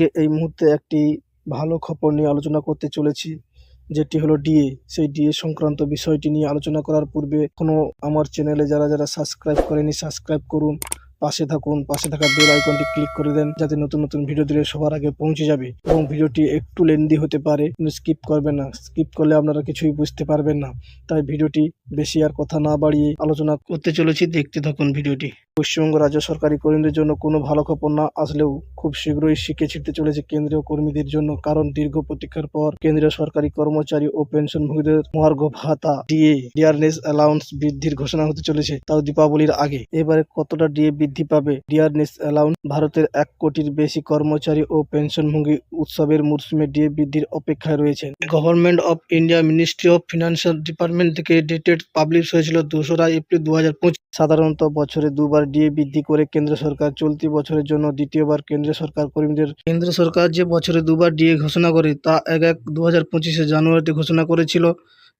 আজকে এই মুহূর্তে একটি ভালো খবর নিয়ে আলোচনা করতে চলেছি, যেটি হলো ডিএ। সেই ডিএ সংক্রান্ত বিষয়টি নিয়ে আলোচনা করার পূর্বে এখনও আমার চ্যানেলে যারা সাবস্ক্রাইব করেনি সাবস্ক্রাইব করুন, পাশে থাকুন, পাশে থাকা বেল আইকনটি ক্লিক করে দেন যাতে নতুন নতুন ভিডিও দিলে সবার আগে পৌঁছে যাবে। এবং ভিডিওটি একটু লেন্দি হতে পারে, কিন্তু স্কিপ করবেন না, স্কিপ করলে আপনারা কিছুই বুঝতে পারবেন না। তাই ভিডিওটি বেশি আর কথা না বাড়িয়ে আলোচনা করতে চলেছি, দেখতে থাকুন ভিডিওটি। পশ্চিমবঙ্গ রাজ্য সরকারি কর্মীদের জন্য কোনো ভালো খবর না আসলেও খুব শীঘ্রই শিখে ছিটতে চলেছে কেন্দ্রীয় কর্মীদের জন্য, কারণ দীর্ঘ প্রতীক্ষার পর কেন্দ্রীয় সরকারি কর্মচারী ও পেনশনভোগীদের মহার্ঘ ভাতা ডিএ ডিয়ারনেস অ্যালাউন্স বৃদ্ধির ঘোষণা হতে চলেছে, তাও দীপাবলির আগে। এবারে কতটা ডিএ বৃদ্ধি পাবে ডিয়ারনেস অ্যালাউন্স? ভারতের 1 কোটির বেশি কর্মচারী ও পেনশনভোগী উৎসবের মরশুমে ডিএ বৃদ্ধির অপেক্ষায় রয়েছেন। Government of India ministry of financial department থেকে ডেটেড পাবলিশ হয়েছিল 2রা এপ্রিল 2025। সাধারণত বছরে 2বার ডিএ বৃদ্ধি করে কেন্দ্র সরকার। চলতি বছরের জন্য দ্বিতীয়বার কেন্দ্র সরকার কর্মীদের কেন্দ্র সরকার যে বছরে 2বার ডিএ ঘোষণা করে তা 1/1/2025 জানুয়ারিতে ঘোষণা করেছিল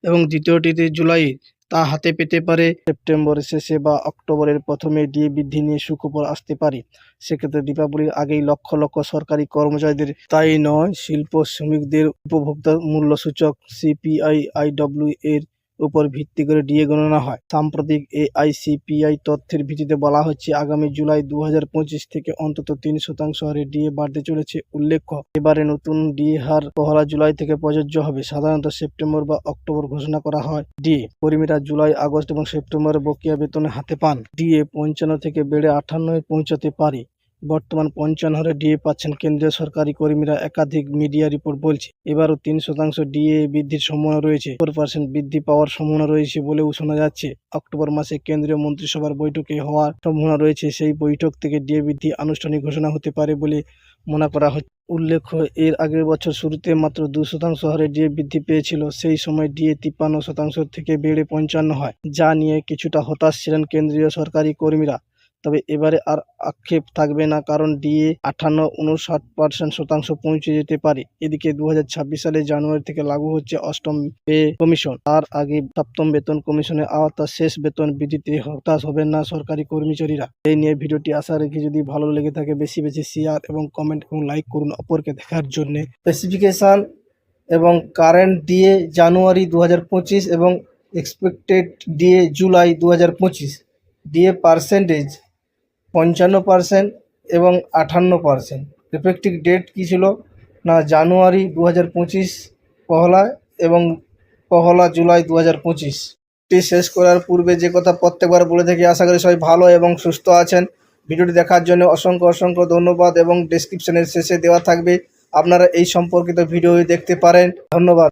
এবং দ্বিতীয়টিতে জুলাই। তা হাতে পেতে পারে সেপ্টেম্বরের শেষে বা অক্টোবরের প্রথমে। ডিএ বৃদ্ধি নিয়ে সুখবর আসতে পারে সেক্ষেত্রে দীপাবলির আগেই লক্ষ লক্ষ সরকারি কর্মচারীদের। তাই নয়, শিল্প শ্রমিকদের উপভোক্তা মূল্য সূচক CPI-IW এর উপর ভিত্তি করে ডিএ গণনা হয়। সাম্প্রতিক AICPI তথ্যের ভিত্তিতে বলা হচ্ছে আগামী জুলাই 2025 থেকে অন্তত 3% হারে ডিএ বাড়তে চলেছে। উল্লেখ্য, এবারে নতুন ডিএ হার 1 জুলাই থেকে প্রযোজ্য হবে। সাধারণত সেপ্টেম্বর বা অক্টোবর ঘোষণা করা হয় ডিএ। কর্মীরা জুলাই, আগস্ট এবং সেপ্টেম্বরে বকেয়া বেতনে হাতে পান। ডিএ 55 থেকে বেড়ে 58 পৌঁছাতে পারে। বর্তমান 55 হারে ডিএ পাচ্ছেন কেন্দ্রীয় সরকারি কর্মীরা, একাধিক মিডিয়া রিপোর্ট বলছে। এবারও 3% ডিএ বৃদ্ধির সম্ভাবনা রয়েছে। 4% বৃদ্ধি পাওয়ার সম্ভাবনা রয়েছে বলেও শোনা যাচ্ছে। অক্টোবর মাসে কেন্দ্রীয় মন্ত্রিসভার বৈঠকে হওয়ার সম্ভাবনা রয়েছে। সেই বৈঠক থেকে ডিএ বৃদ্ধি আনুষ্ঠানিক ঘোষণা হতে পারে বলে মনে করা হচ্ছে। উল্লেখ্য, এর আগের বছর শুরুতে মাত্র 2% হারে ডিএ বৃদ্ধি পেয়েছিল। সেই সময় ডিএ 53% থেকে বেড়ে 55 হয়, যা নিয়ে কিছুটা হতাশ ছিলেন কেন্দ্রীয় সরকারি কর্মীরা। তবে এবারে আর আক্ষেপ থাকবে না, কারণ ডিএ 58-59% পৌঁছে যেতে পারে। এদিকে 2026 সালের জানুয়ারি থেকে লাগু হচ্ছে 8ম পে কমিশন। তার আগে 7ম বেতন কমিশনের আওতা শেষ বেতন বৃদ্ধিতে হতাশ হবেন না সরকারি কর্মচারীরা। এই নিয়ে ভিডিওটি আশা রেখে যদি ভালো লেগে থাকে বেশি বেশি শেয়ার এবং কমেন্ট এবং লাইক করুন অপরকে দেখার জন্য। স্পেসিফিকেশন এবং কারেন্ট ডিএ জানুয়ারি 2025 এবং expected DA July 2025। DA percentage 55% এবং 58%। ইফেক্টিভ ডেট কী ছিল না, জানুয়ারি 2025 পহলা এবং 1 জুলাই 2025। শেষ করার পূর্বে যে কথা প্রত্যেকবার বলে থাকি, আশা করি সবাই ভালো এবং সুস্থ আছেন। ভিডিওটি দেখার জন্য অসংখ্য ধন্যবাদ এবং ডেসক্রিপশনের শেষে দেওয়া থাকবে আপনারা এই সম্পর্কিত ভিডিও দেখতে পারেন। ধন্যবাদ।